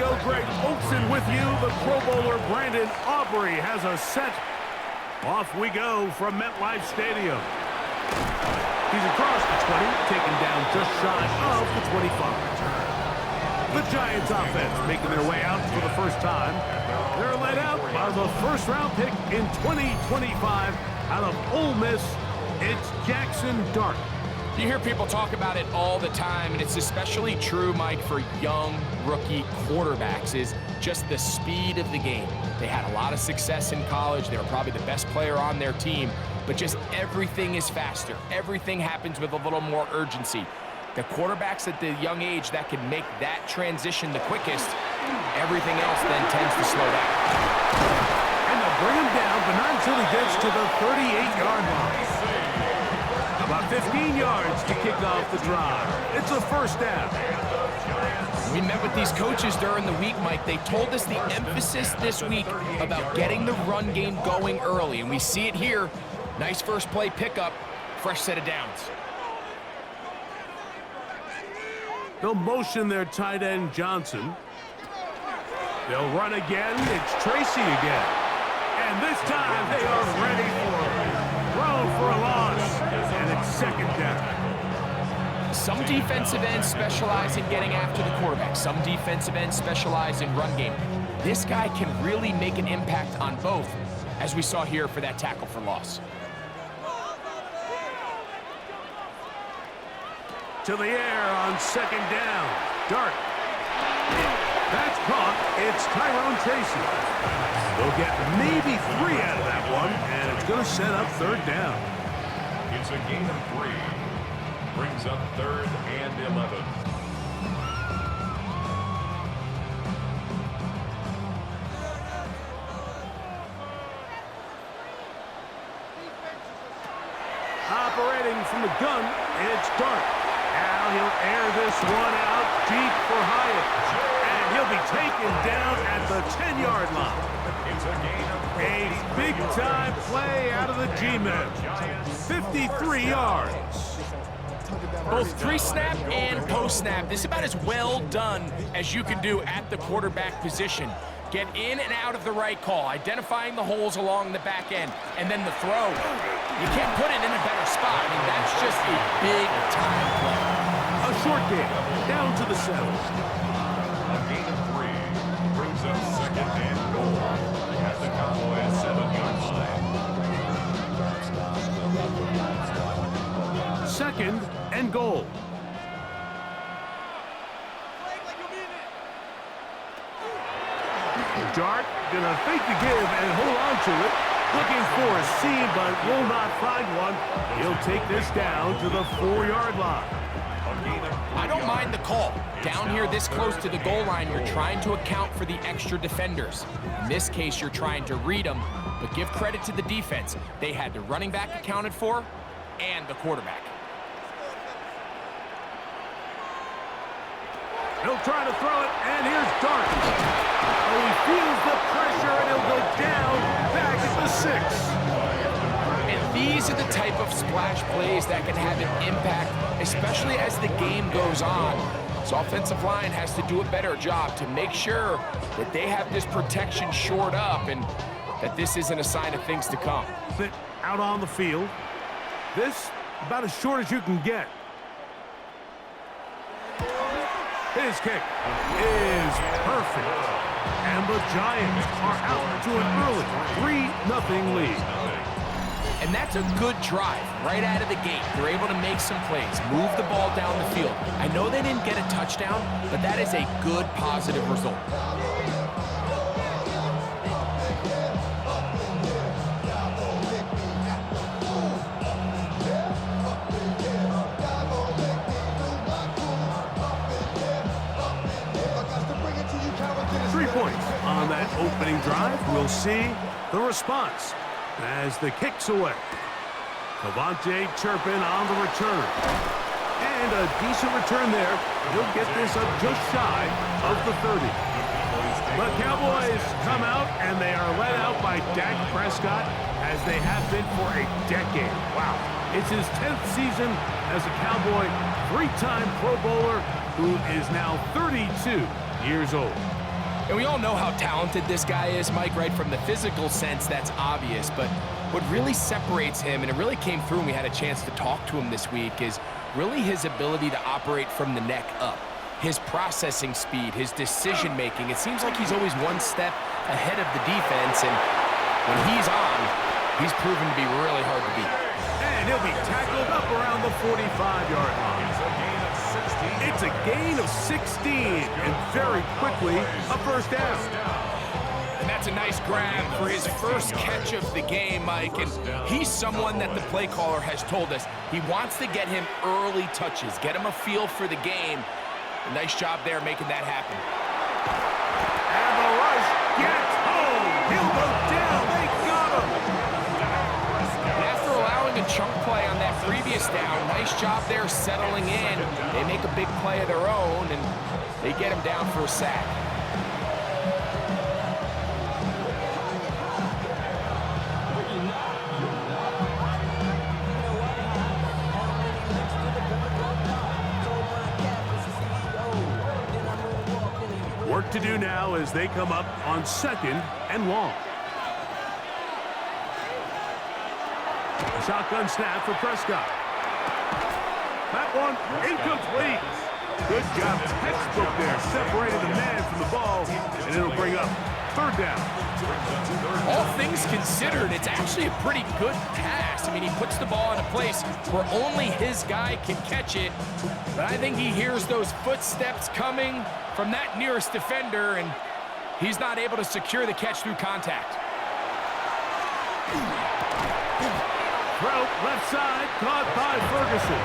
go, Greg Olson with you. The Pro Bowler Brandon Aubrey has a set. Off we go from MetLife Stadium. He's across the 20, taken down just shy of the 25. The Giants offense making their way out for the first time. They're led out by the first-round pick in 2025 out of Ole Miss. It's Jackson Dart. You hear people talk about it all the time, and it's especially true, Mike, for young rookie quarterbacks, is just the speed of the game. They had a lot of success in college. They were probably the best player on their team, but just everything is faster. Everything happens with a little more urgency. The quarterbacks at the young age that can make that transition the quickest, everything else then tends to slow down. And they'll bring him down, but not until he gets to the 38-yard line. About 15 yards to kick off the drive. It's a first down. We met with these coaches during the week, Mike. They told us the emphasis this week about getting the run game going early, and we see it here. Nice first play pickup, fresh set of downs. They'll motion their tight end Johnson. They'll run again. It's Tracy again. And this time they are ready for it. Thrown for a loss. And it's second down. Some defensive ends specialize in getting after the quarterback. Some defensive ends specialize in run game. This guy can really make an impact on both, as we saw here for that tackle for loss. To the air on second down. Dart. That's caught. It's Tyrone Tracy. They'll get maybe 3 out of that one, and it's going to set up third down. It's a gain of 3. Brings up 3rd and 11. Operating from the gun, it's Dart. Now he'll air this one out deep for Hyatt. And he'll be taken down at the 10-yard line. It's a gain of 3. A big-time play out of the G-men. 53 yards. Both pre-snap and post-snap. This is about as well done as you can do at the quarterback position. Get in and out of the right call, identifying the holes along the back end, and then the throw. You can't put it in a better spot. I mean, that's just a big-time play. A short game, down to the 7. A gain of 3. Brings up 2nd and goal at the Cowboys 7-yard line. 2nd and goal. Dart gonna fake the give and hold on to it. Looking for a seam, but will not find one. He'll take this down to the 4-yard line. I don't mind the call. Down here this close to the goal line, you're trying to account for the extra defenders. In this case, you're trying to read them, but give credit to the defense. They had the running back accounted for and the quarterback. He'll try to throw it, and here's Dart. Oh, he feels the pressure, and he'll go down back at the 6. And these are the type of splash plays that can have an impact, especially as the game goes on. So offensive line has to do a better job to make sure that they have this protection shored up and that this isn't a sign of things to come. Out on the field. This about as short as you can get. His kick is perfect. And the Giants are out to an early 3-0 lead. And that's a good drive right out of the gate. They're able to make some plays, move the ball down the field. I know they didn't get a touchdown, but that is a good, positive result. 3 points on that opening drive. We'll see the response as the kick's away. Cavante Turpin on the return. And a decent return there. He'll get this up just shy of the 30. The Cowboys come out, and they are led out by Dak Prescott, as they have been for a decade. Wow. It's his 10th season as a Cowboy, 3-time Pro Bowler, who is now 32 years old. And we all know how talented this guy is, Mike, right? From the physical sense, that's obvious. But what really separates him, and it really came through when we had a chance to talk to him this week, is really his ability to operate from the neck up. His processing speed, his decision-making. It seems like he's always one step ahead of the defense, and when he's on, he's proven to be really hard to beat. And he'll be tackled up around the 45-yard line. It's a gain of 16, and very quickly, a first down. And that's a nice grab for his first catch of the game, Mike. And he's someone that the play caller has told us he wants to get him early touches, get him a feel for the game. A nice job there making that happen. And the rush gets home. He'll go down. They got him. And after allowing a chunk play on that previous down, nice job there settling in. They make a big play of their own, and they get him down for a sack. Work to do now as they come up on 2nd and long. Shotgun snap for Prescott. That one incomplete. Good job, textbook there, separating the man from the ball, and it'll bring up 3rd down. All things considered, it's actually a pretty good pass. I mean, he puts the ball in a place where only his guy can catch it, but I think he hears those footsteps coming from that nearest defender, and he's not able to secure the catch through contact. Throw left side, caught by Ferguson.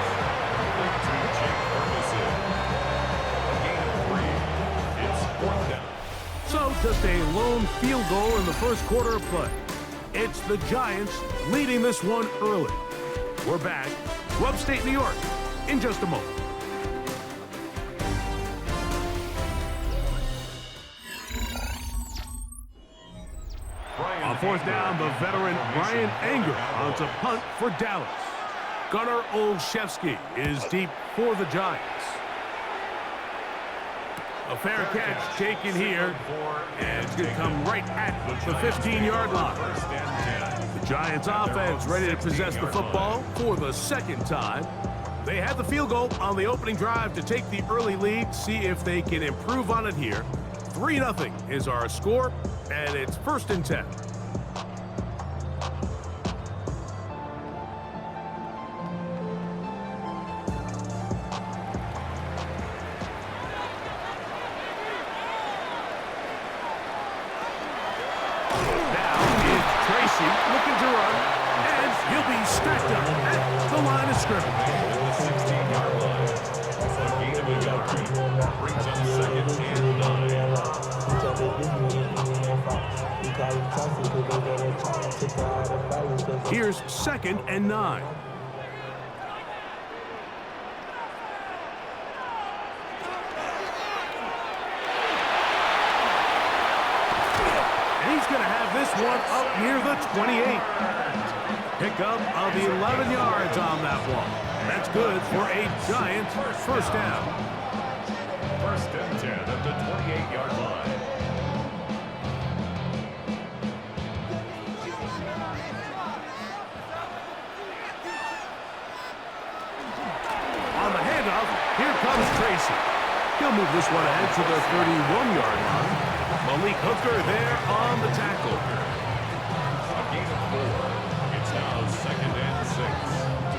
So just a lone field goal in the first quarter of play. It's the Giants leading this one early. We're back to upstate New York in just a moment. On 4th down, the veteran Brian Anger on to punt for Dallas. Gunnar Olszewski is deep for the Giants. A fair catch taken here, and it's going to come right at the 15-yard line. The Giants offense ready to possess the football for the 2nd time. They had the field goal on the opening drive to take the early lead, see if they can improve on it here. 3-0 is our score, and it's 1st and 10. Looking to run, and he'll be stacked up at the line of scrimmage. The 16-yard line. A gain of a yard. Brings up 2nd and 9. Here's 2nd and 9. He's going to have this one up near the 28. Pickup of 11 yards on that one. That's good for a Giants first down. 1st and 10 at the 28-yard line. On the handoff, here comes Tracy. He'll move this one ahead to the 31-yard line. Malik Hooker there on the tackle. A gain of 4. It's now 2nd and 6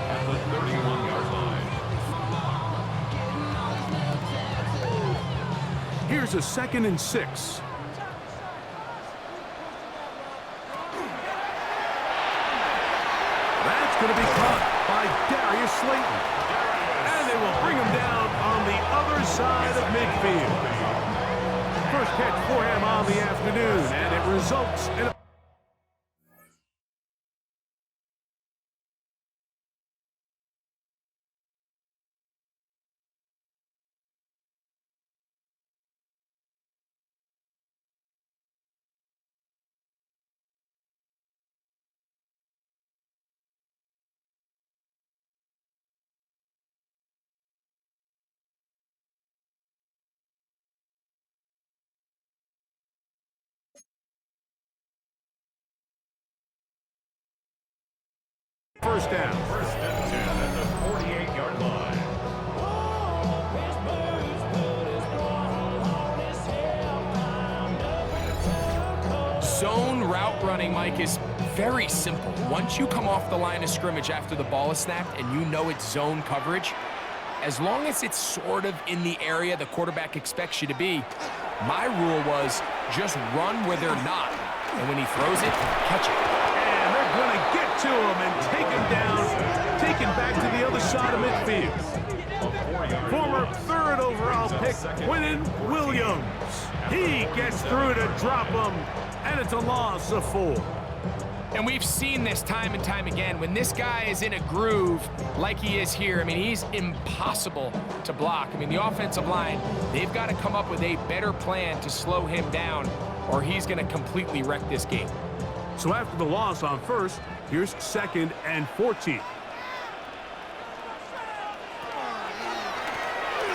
at the 31-yard line. Here's a 2nd and 6. That's going to be caught by Darius Slayton. And they will bring him down on the other side of midfield. First catch for him on the afternoon, and it results in a first down. First and 10 at the 48-yard line. Zone route running, Mike, is very simple. Once you come off the line of scrimmage after the ball is snapped and you know it's zone coverage, as long as it's sort of in the area the quarterback expects you to be, my rule was just run where they're not. And when he throws it, catch it. And they're going to get to him and take him down, take him back to the other side of midfield. Former third overall pick, Quinnen Williams. He gets through to drop him, and it's a loss of 4. And we've seen this time and time again. When this guy is in a groove like he is here, I mean, he's impossible to block. I mean, the offensive line, they've got to come up with a better plan to slow him down, or he's going to completely wreck this game. So after the loss on first, here's 2nd and 14.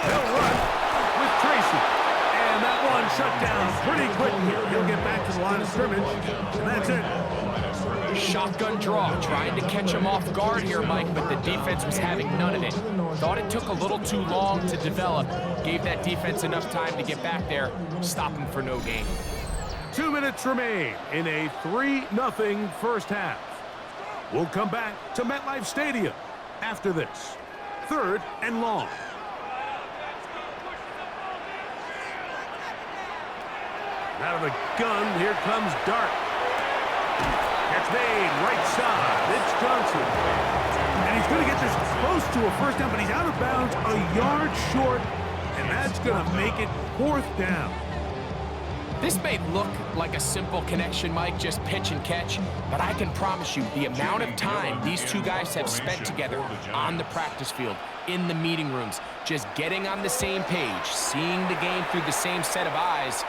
They'll run with Tracy. And that one shut down pretty quickly. He'll get back to the line of scrimmage, and that's it. Shotgun draw, trying to catch him off guard here, Mike, but the defense was having none of it. Thought it took a little too long to develop. Gave that defense enough time to get back there, stop him for no gain. 2 minutes remain in a 3-0 first half. We'll come back to MetLife Stadium after this. 3rd and long. Out of the gun, here comes Dart. It's made right side. It's Johnson. And he's going to get this close to a first down, but he's out of bounds a yard short, and that's going to make it 4th down. This may look like a simple connection, Mike, just pitch and catch, but I can promise you the amount of time these two guys have spent together on the practice field, in the meeting rooms, just getting on the same page, seeing the game through the same set of eyes,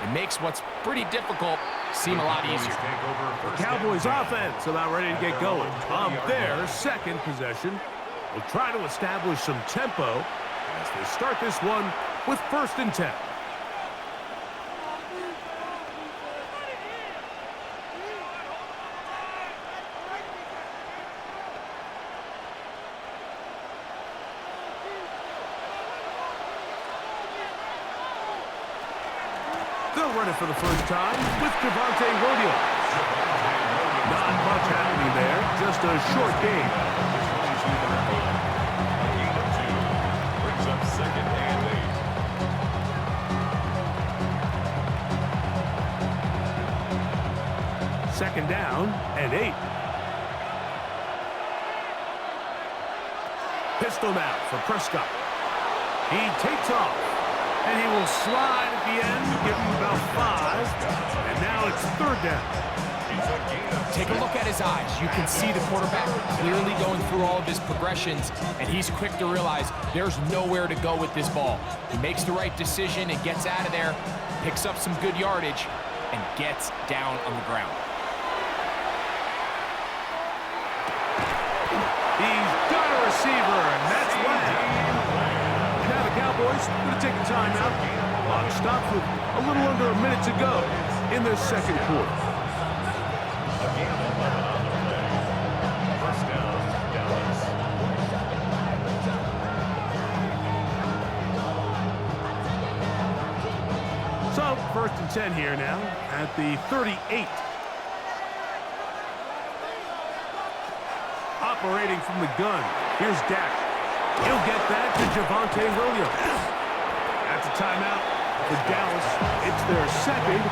it makes what's pretty difficult seem a lot easier. The Cowboys offense about ready to get going. On their second possession, will try to establish some tempo as they start this one with 1st and 10. They'll run it for the first time with Javonte Williams. Not much happening there, just a short game. Brings up 2nd and 8. 2nd down and 8. Pistol now for Prescott. He takes off. And he will slide at the end, give him about 5. And now it's 3rd down. Take a look at his eyes. You can see the quarterback clearly going through all of his progressions, and he's quick to realize there's nowhere to go with this ball. He makes the right decision and gets out of there, picks up some good yardage, and gets down on the ground. He's got a receiver, and that's Lamb. Now the Cowboys going to take a timeout. Clock stops with a little under a minute to go in the 2nd quarter. First down, Dallas. So 1st and 10 here now at the 38. Operating from the gun. Here's Dak. He'll get that to Javonte Williams. That's a timeout for Dallas. It's their 2nd.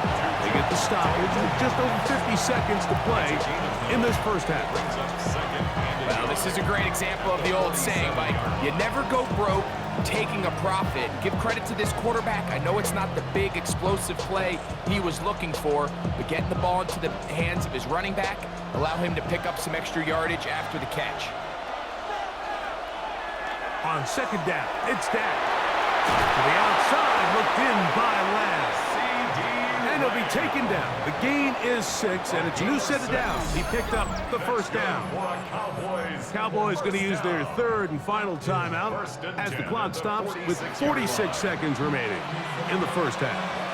They get the stoppage with just over 50 seconds to play in this first half. Well, this is a great example of the old saying, Mike. You never go broke taking a profit. Give credit to this quarterback. I know it's not the big explosive play he was looking for, but getting the ball into the hands of his running back, allow him to pick up some extra yardage after the catch. On 2nd down, it's Dak. To the outside, looked in by Lamb. And he'll be taken down. The gain is 6, and it's a new set of downs. He picked up the 1st down. Cowboys going to use their 3rd and final timeout as the clock stops with 46 seconds remaining in the first half.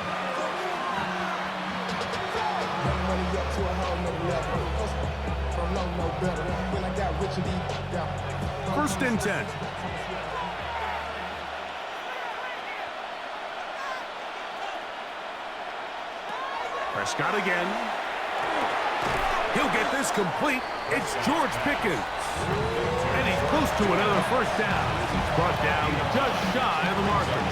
First and 10. Prescott again. He'll get this complete. It's George Pickens. And he's close to another first down. He's brought down just shy of the marker.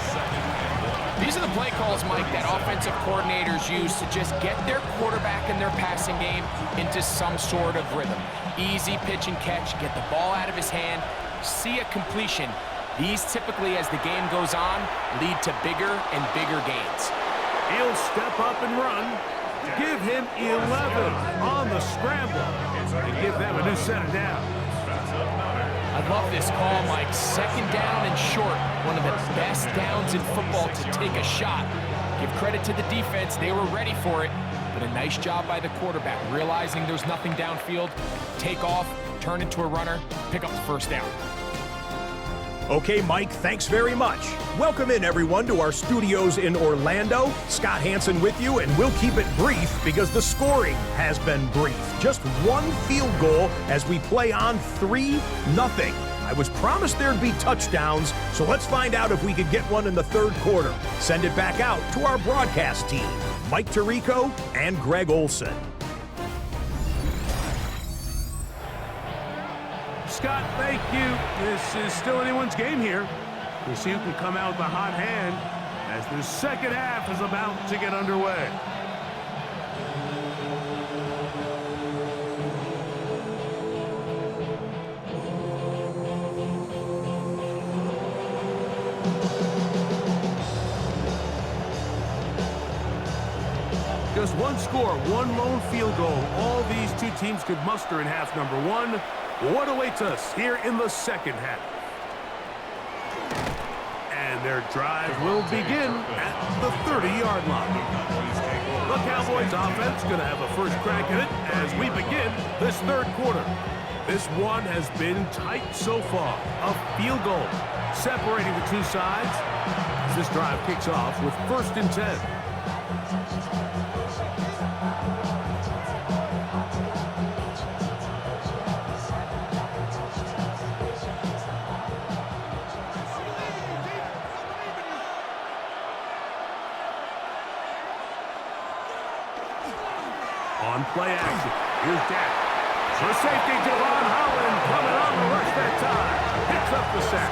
These are the play calls, Mike, that offensive coordinators use to just get their quarterback and their passing game into some sort of rhythm. Easy pitch and catch, get the ball out of his hand, see a completion. These typically, as the game goes on, lead to bigger and bigger gains. He'll step up and run. Give him 11 on the scramble and give them a new set of downs. I love this call, Mike. Second down and short. One of the best downs in football to take a shot. Give credit to the defense. They were ready for it. But a nice job by the quarterback, realizing there's nothing downfield. Take off, turn into a runner, pick up the first down. Okay, Mike, thanks very much. Welcome in, everyone, to our studios in Orlando. Scott Hansen with you, and we'll keep it brief because the scoring has been brief. Just one field goal as we play on 3-0. I was promised there'd be touchdowns, so let's find out if we could get one in the third quarter. Send it back out to our broadcast team, Mike Tirico and Greg Olson. Scott, thank you. This is still anyone's game here. We'll see who can come out with a hot hand as the second half is about to get underway. Just one score, one lone field goal. All these two teams could muster in half number one. What awaits us here in the second half? And their drive will begin at the 30-yard line. The Cowboys offense going to have a first crack at it as we begin this third quarter. This one has been tight so far. A field goal separating the two sides as this drive kicks off with first and 10. On play action, here's Dak. For safety, Javon Holland coming on the rush that time. Picks up the sack.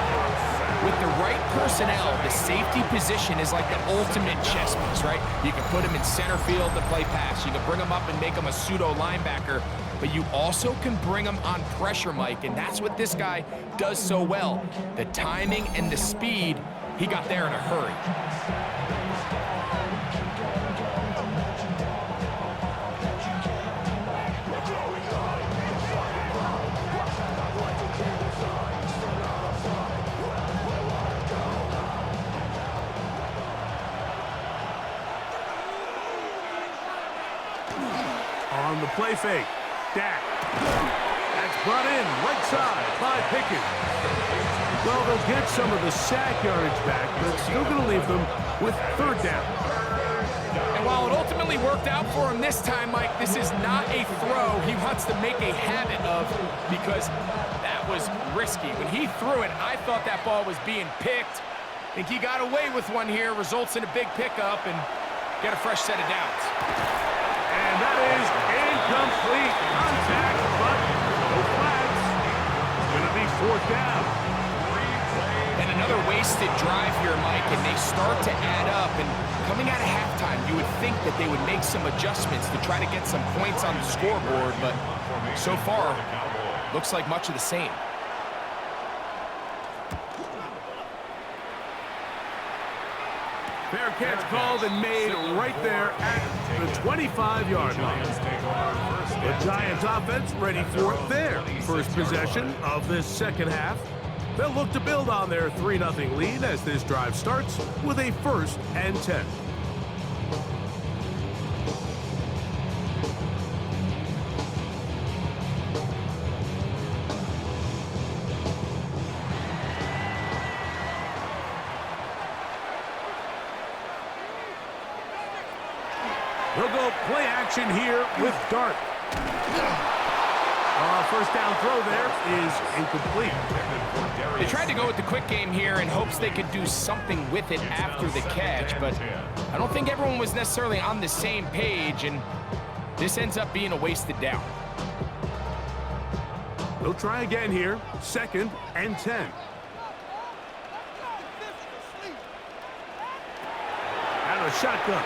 With the right personnel, the safety position is like the ultimate chess piece, right? You can put him in center field to play pass. You can bring him up and make him a pseudo linebacker, but you also can bring him on pressure, Mike, and that's what this guy does so well. The timing and the speed, he got there in a hurry. On the play fake, Dak. That's brought in right side by Pickens. Well, they'll get some of the sack yardage back, but still going to leave them with third down. And while it ultimately worked out for him this time, Mike, this is not a throw he wants to make a habit of because that was risky. When he threw it, I thought that ball was being picked. I think he got away with one here, results in a big pickup and get a fresh set of downs. And that is incomplete contact, but no flags. Going to be fourth down. And another wasted drive here, Mike, and they start to add up. And coming out of halftime, you would think that they would make some adjustments to try to get some points on the scoreboard, but so far, looks like much of the same. Fair catch called and made right there at the 25-yard line. The Giants offense ready for their first possession of this second half. They'll look to build on their 3-0 lead as this drive starts with a first and 10. They'll go play action here with Dart. First down throw there is incomplete. They tried to go with the quick game here in hopes they could do something with it after the catch, but I don't think everyone was necessarily on the same page, and this ends up being a wasted down. They'll try again here, 2nd and 10. Out of shotgun.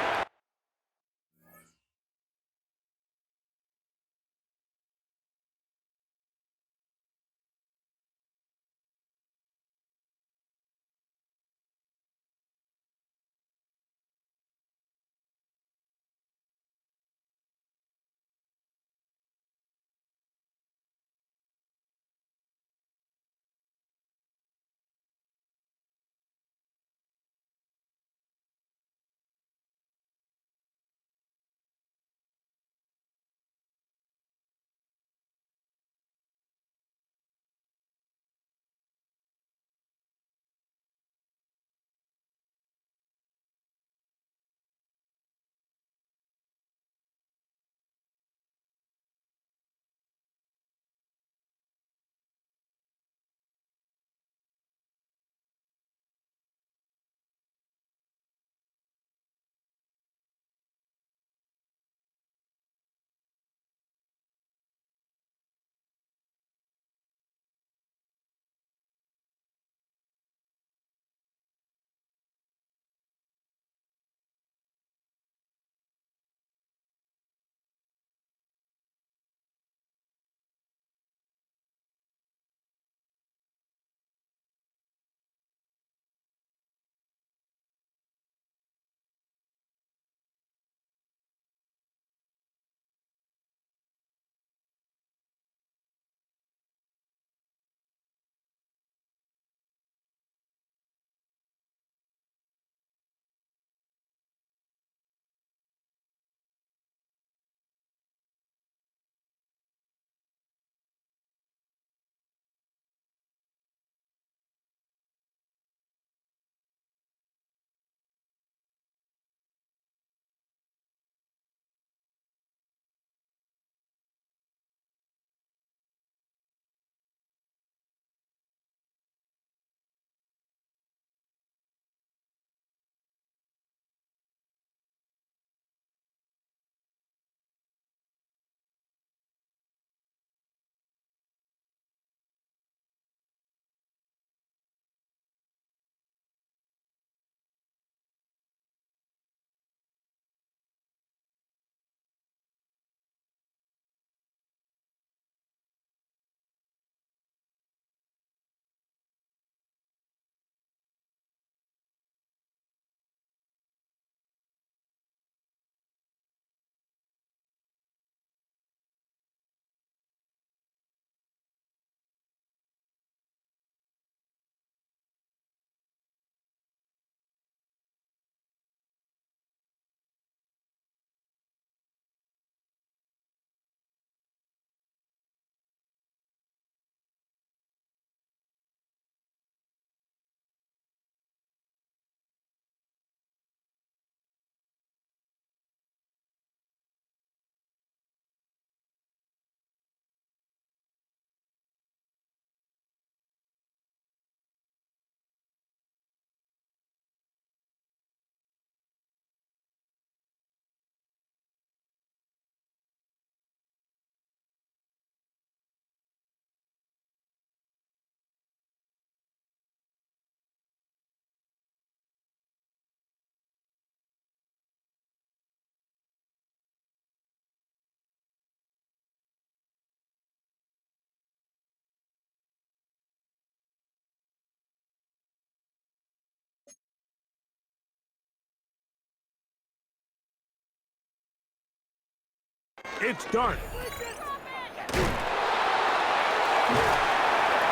It's Dart.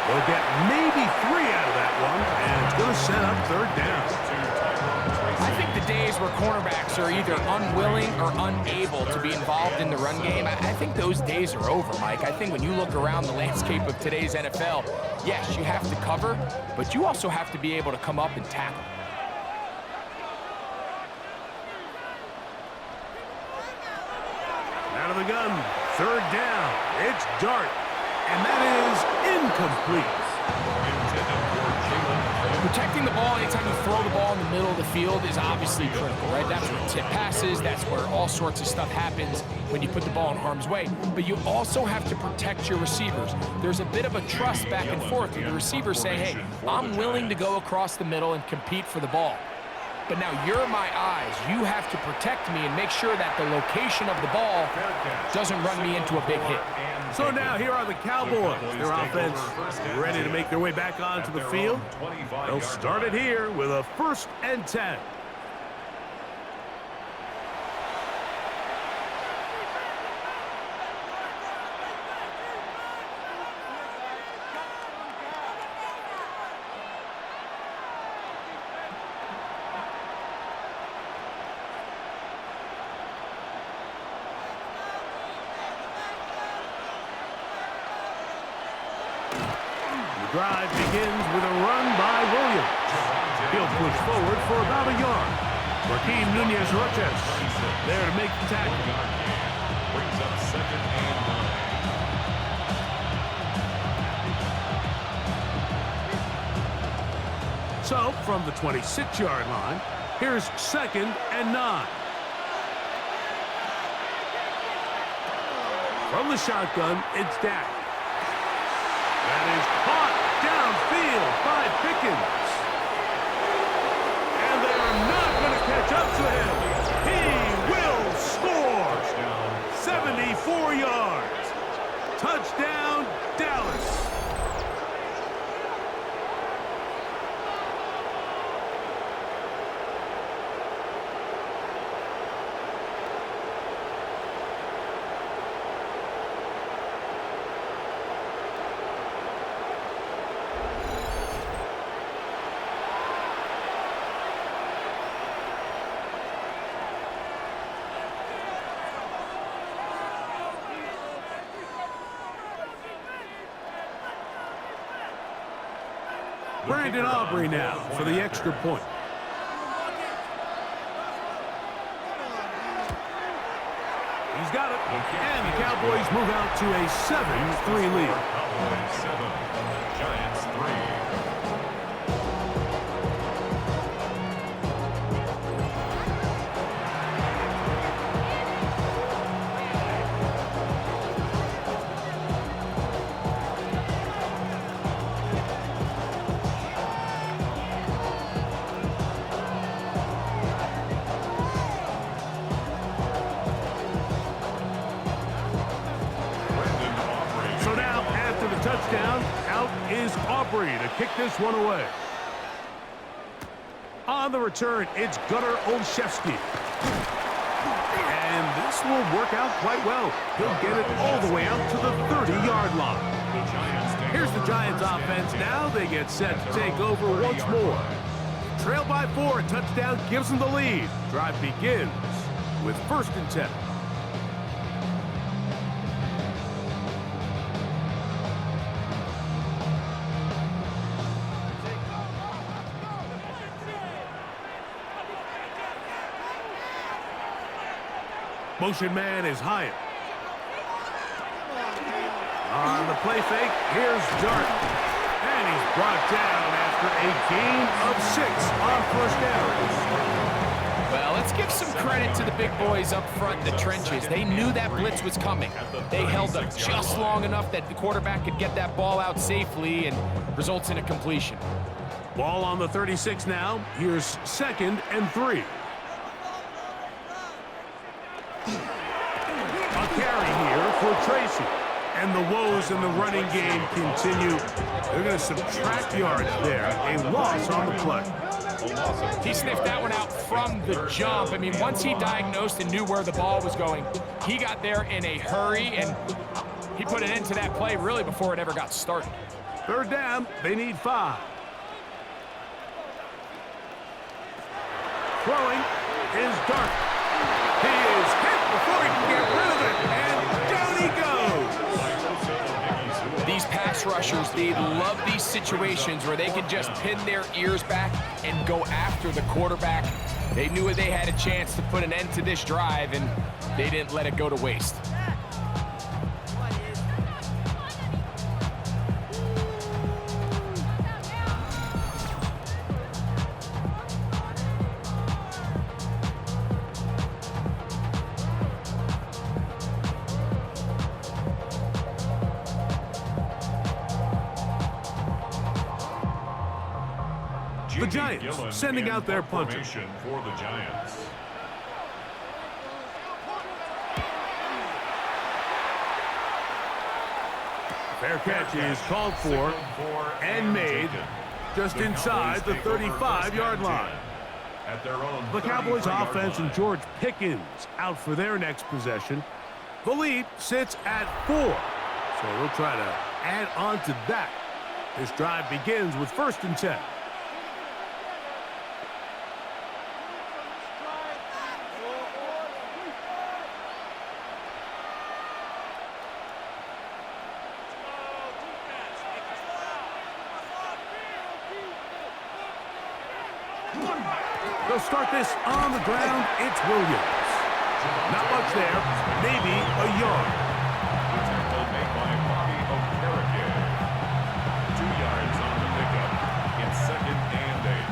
They'll get maybe 3 out of that one, and it's going to set up 3rd down. I think the days where cornerbacks are either unwilling or unable to be involved in the run game, I think those days are over, Mike. I think when you look around the landscape of today's NFL, yes, you have to cover, but you also have to be able to come up and tackle. gun. Third down. It's Dart. And that is incomplete. Protecting the ball anytime you throw the ball in the middle of the field is obviously critical, right? That's where tip passes, that's where all sorts of stuff happens when you put the ball in harm's way. But you also have to protect your receivers. There's a bit of a trust back and forth. The receivers say, hey, I'm willing to go across the middle and compete for the ball. But now you're my eyes. You have to protect me and make sure that the location of the ball doesn't run me into a big hit. So now here are the Cowboys. Their offense ready to make their way back onto the field. They'll start it here with a 1st and 10. Drive begins with a run by Williams. He'll push forward for about a yard. Raheem Nunez-Roches there to make the tackle. Brings up 2nd and 9. So, from the 26-yard line, here's 2nd and 9. From the shotgun, it's Dak. That is caught downfield by Pickens. And they're not going to catch up to him. He will score. 74 yards. Touchdown, Dallas. Brandon Aubrey now for the extra point. He's got it. And the Cowboys move out to a 7-3 lead. Cowboys 7, Giants 3. Touchdown, out is Aubrey to kick this one away. On the return, it's Gunnar Olszewski. And this will work out quite well. He'll get it all the way out to the 30-yard line. Here's the Giants offense now. They get set to take over once more. Trail by 4, a touchdown gives them the lead. Drive begins with 1st and 10. Motion man is Hyatt. On the play fake, here's Dart. And he's brought down after a gain of 6 on 1st down. Well, let's give some credit to the big boys up front in the trenches. They knew that blitz was coming. They held up just long enough that the quarterback could get that ball out safely and results in a completion. Ball on the 36 now. Here's 2nd and 3. A carry here for Tracy. And the woes in the running game continue. They're going to subtract yards there. A loss on the play. He sniffed that one out from the jump. I mean, once he diagnosed and knew where the ball was going, he got there in a hurry, and he put an end to that play really before it ever got started. 3rd down, they need 5. Throwing is Dart. He is hit before he can get rid of it, and down he goes. These pass rushers, they love these situations where they can just pin their ears back and go after the quarterback. They knew they had a chance to put an end to this drive, and they didn't let it go to waste. The Giants sending out their punter. For the Giants. Fair catch is called for and made just inside the 35-yard line. At their own The Cowboys offense and George Pickens out for their next possession. The lead sits at 4, so we'll try to add on to that. This drive begins with 1st and 10. They'll start this on the ground. It's Williams. Not much there. Maybe a yard. The tackle made by Bobby Okereke. 2 yards on the pickup. It's 2nd and 8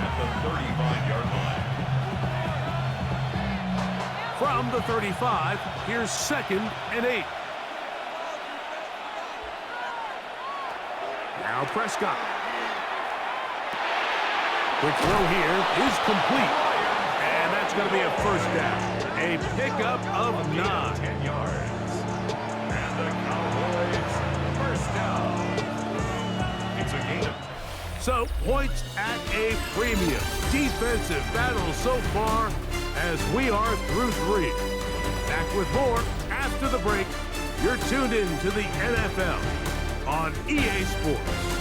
at the 35-yard line. From the 35, here's 2nd and 8. Now Prescott. Quick throw here is complete. And that's going to be a 1st down. A pickup of 9. 10 yards. And the Cowboys 1st down. It's a gain. So, points at a premium. Defensive battle so far as we are through 3. Back with more after the break. You're tuned in to the NFL on EA Sports.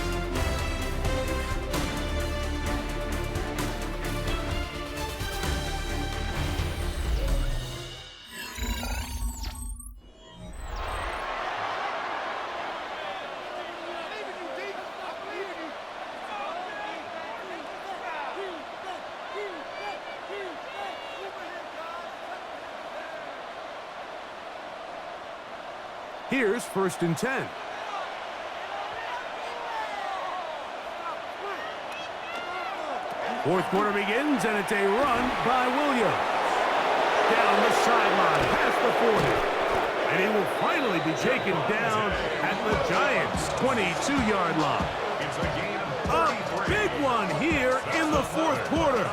Here's 1st and 10. Fourth quarter begins, and it's a run by Williams. Down the sideline, past the 40. And he will finally be taken down at the Giants' 22-yard line. It's a gain A of 33. big one here in the 4th quarter.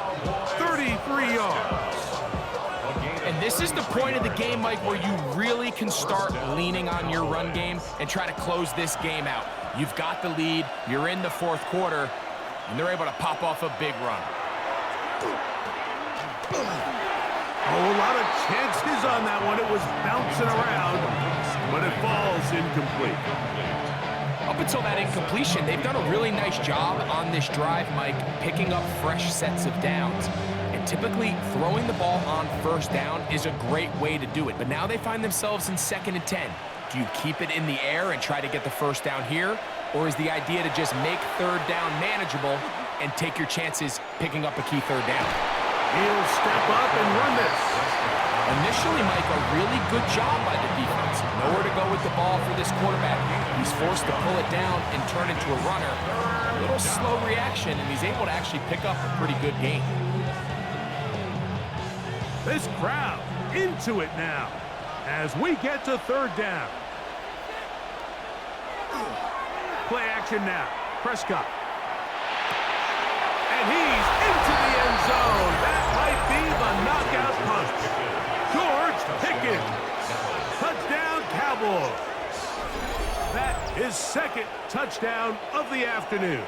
33 yards. And this is the point of the game, Mike, where you really can start leaning on your run game and try to close this game out. You've got the lead, you're in the 4th quarter, and they're able to pop off a big run. Oh, a lot of chances on that one. It was bouncing around, but it falls incomplete. Up until that incompletion, they've done a really nice job on this drive, Mike, picking up fresh sets of downs. And typically, throwing the ball on 1st down is a great way to do it. But now they find themselves in 2nd and 10. Do you keep it in the air and try to get the 1st down here? Or is the idea to just make 3rd down manageable and take your chances picking up a key 3rd down? He'll step up and run this. Initially, Mike, a really good job by the defense. Nowhere to go with the ball for this quarterback. He's forced to pull it down and turn into a runner. A little slow reaction, and he's able to actually pick up a pretty good gain. This crowd into it now as we get to 3rd down. Play action now. Prescott. And he's into the end zone. That might be the knockout punch. George Pickens. Touchdown, Cowboys. That is 2nd touchdown of the afternoon.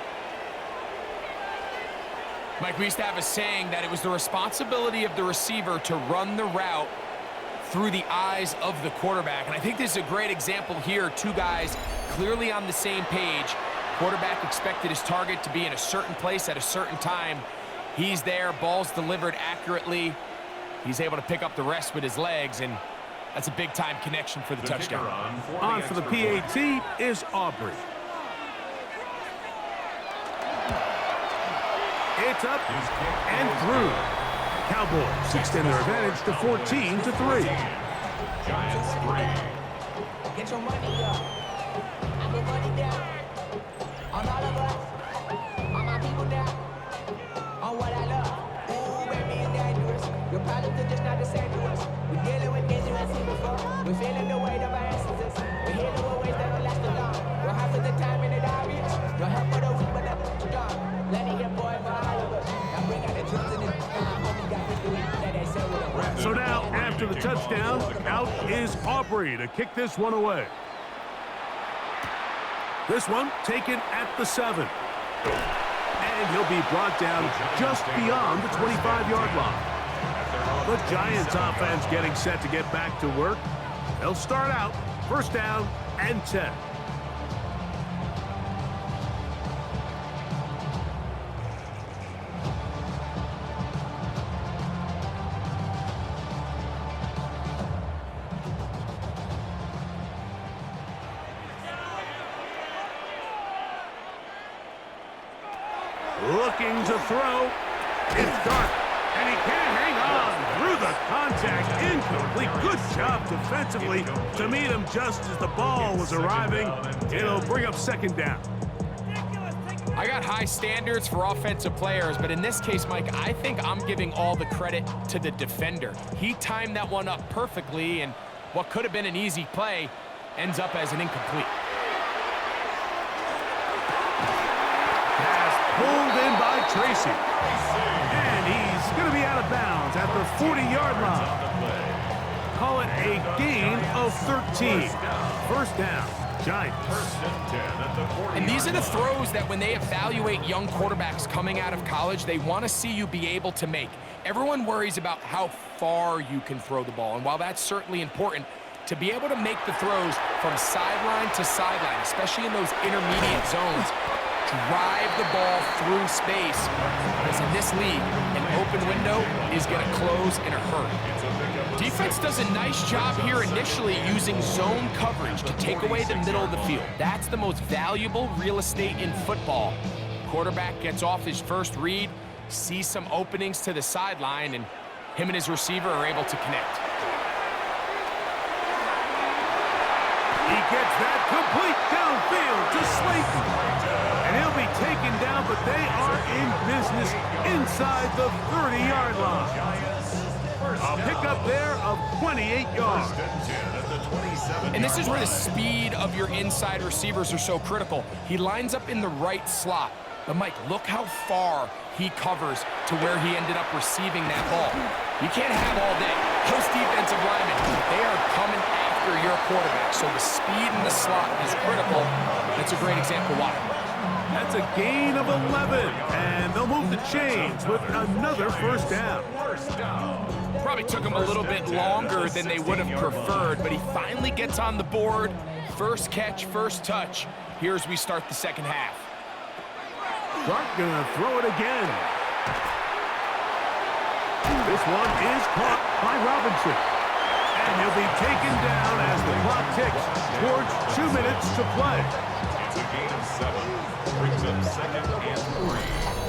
Mike, we used to have a saying that it was the responsibility of the receiver to run the route through the eyes of the quarterback. And I think this is a great example here. 2 guys clearly on the same page. Quarterback expected his target to be in a certain place at a certain time. He's there, ball's delivered accurately. He's able to pick up the rest with his legs, and that's a big-time connection for the touchdown. On for the PAT is Aubrey. It's up and through. Cowboys extend their advantage to 14-3. Giants 3. Get your money up. I put money down. On all of us. On my people now. On what I love. Ooh, baby, it's dangerous. Your problems are just not the same to us. We're dealing with things you ain't seen before. We're feeling the weight of our ancestors. We're healing with ways that don't last long. Don't have for the time in it obvious. Don't help for the weak, but the strong. Let it get boy, after the touchdown. Out is Aubrey to kick this one away. This one taken at the 7. And he'll be brought down just beyond the 25-yard line. The Giants offense getting set to get back to work. They'll start out first down and 10. Looking to throw. It's dark, and he can't hang on through the contact. Incomplete. Good job defensively to meet him just as the ball was arriving. It'll bring up second down. I got high standards for offensive players, but in this case, Mike, I think I'm giving all the credit to the defender. He timed that one up perfectly, and what could have been an easy play ends up as an incomplete. Pulled in by Tracy. And he's going to be out of bounds at the 40-yard line. Call it a gain of 13. First down, Giants. And these are the throws that when they evaluate young quarterbacks coming out of college, they want to see you be able to make. Everyone worries about how far you can throw the ball. And while that's certainly important, to be able to make the throws from sideline to sideline, especially in those intermediate zones, drive the ball through space, because in this league, an open window is going to close in a hurry. Defense does a nice job here initially using zone coverage to take away the middle of the field. That's the most valuable real estate in football. Quarterback gets off his first read, sees some openings to the sideline, and him and his receiver are able to connect. He gets that complete downfield to Slayton. And he'll be taken down, but they are in business inside the 30-yard line. A pickup there of 28 yards. And this is where the speed of your inside receivers are so critical. He lines up in the right slot. But, Mike, look how far he covers to where he ended up receiving that ball. You can't have all day. Those defensive linemen, they are coming after your quarterback. So the speed in the slot is critical. That's a great example why. That's a gain of 11, and they'll move the chains with another first down. Probably took him a little bit longer than they would have preferred, but he finally gets on the board. First catch, first touch. Here as we start the second half. Clark gonna throw it again. This one is caught by Robinson. And he'll be taken down as the clock ticks towards 2 minutes to play. It's a gain of 7. Brings up second and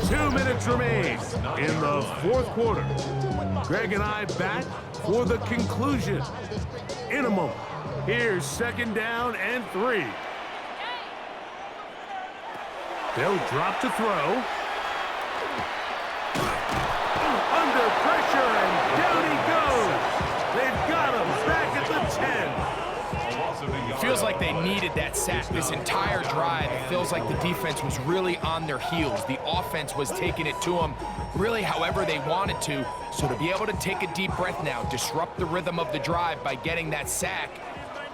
3. 2 minutes remain in the fourth quarter. Greg and I back for the conclusion. In a moment, here's second down and 3. They'll drop to throw. Under pressure, and down he goes. They've got him back at the 10. Feels like they needed that sack this entire drive. It feels like the defense was really on their heels. The offense was taking it to them really however they wanted to. So to be able to take a deep breath now, disrupt the rhythm of the drive by getting that sack,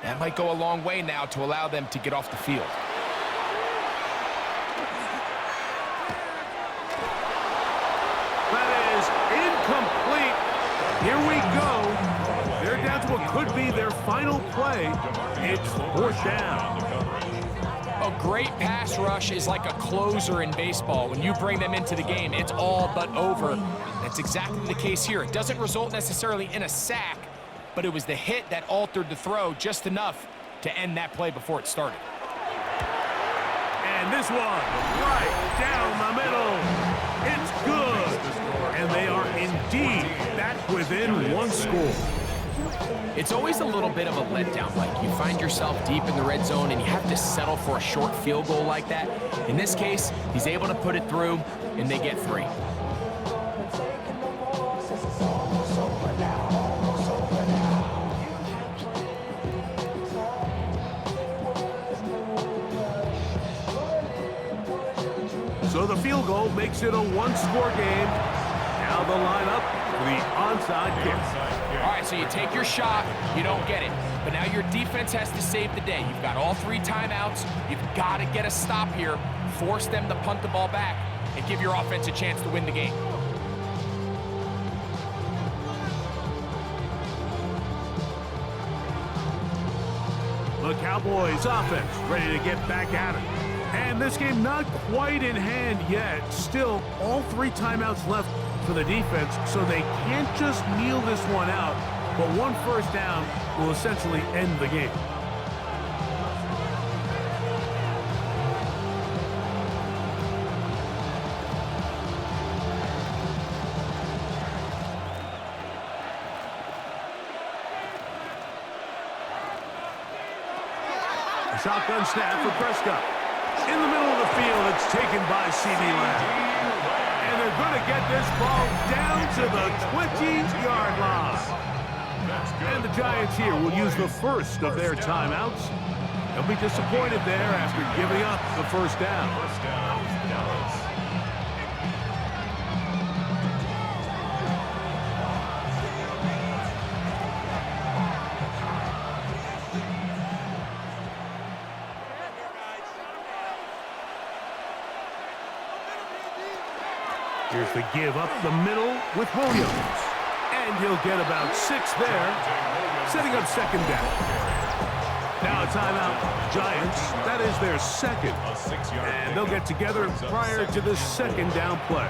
that might go a long way now to allow them to get off the field. That is incomplete. Here we go. They're down to what could be their final play. It's fourth down. A great pass rush is like a closer in baseball. When you bring them into the game, it's all but over. That's exactly the case here. It doesn't result necessarily in a sack, but it was the hit that altered the throw just enough to end that play before it started. And this one, right down the middle. It's good. And they are indeed back within one score. It's always a little bit of a letdown, Mike. You find yourself deep in the red zone and you have to settle for a short field goal like that. In this case, he's able to put it through, and they get 3. So the field goal makes it a one-score game. Now the lineup for the onside kick. All right, so you take your shot, you don't get it. But now your defense has to save the day. You've got all 3 timeouts. You've got to get a stop here, force them to punt the ball back, and give your offense a chance to win the game. The Cowboys offense ready to get back at it. And this game not quite in hand yet. Still, all 3 timeouts left for the defense, so they can't just kneel this one out. But 1 first down will essentially end the game. A shotgun snap for Prescott. In the middle of the field, it's taken by C.D. Lamb. And they're going to get this ball down to the 20-yard line. And the Giants here will use the first of their timeouts. They'll be disappointed there after giving up the first down. First down, Dallas. Here's the give up the middle with Williams. And he'll get about 6 there, setting up second down. Now a timeout, Giants. That is their second. And they'll get together prior to the second down play.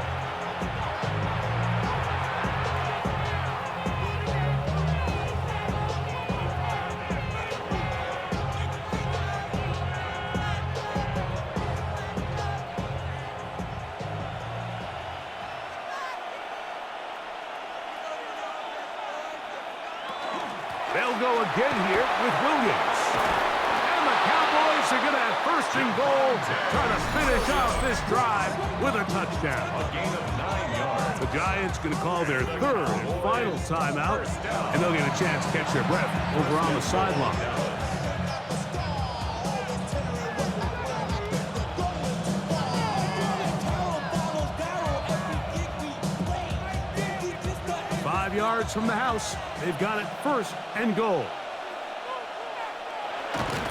They'll go again here with Williams. And the Cowboys are going to have first and goal, trying to finish off this drive with a touchdown. A gain of 9 yards. The Giants going to call their third and final timeout, and they'll get a chance to catch their breath over on the sideline. Yards from the house. They've got it first and goal.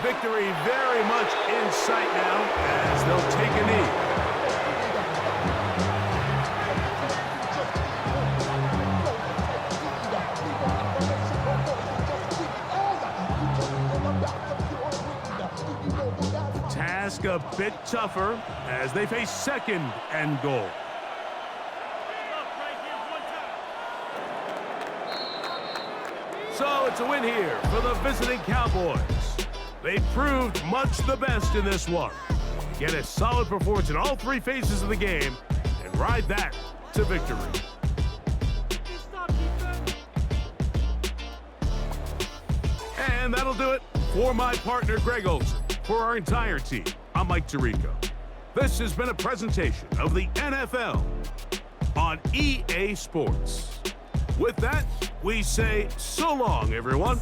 Victory very much in sight now as they'll take a knee. The task a bit tougher as they face second and goal. So it's a win here for the visiting Cowboys. They proved much the best in this one. Get a solid performance in all 3 phases of the game and ride that to victory. And that'll do it for my partner, Greg Olson. For our entire team, I'm Mike Tirico. This has been a presentation of the NFL on EA Sports. With that, we say so long, everyone.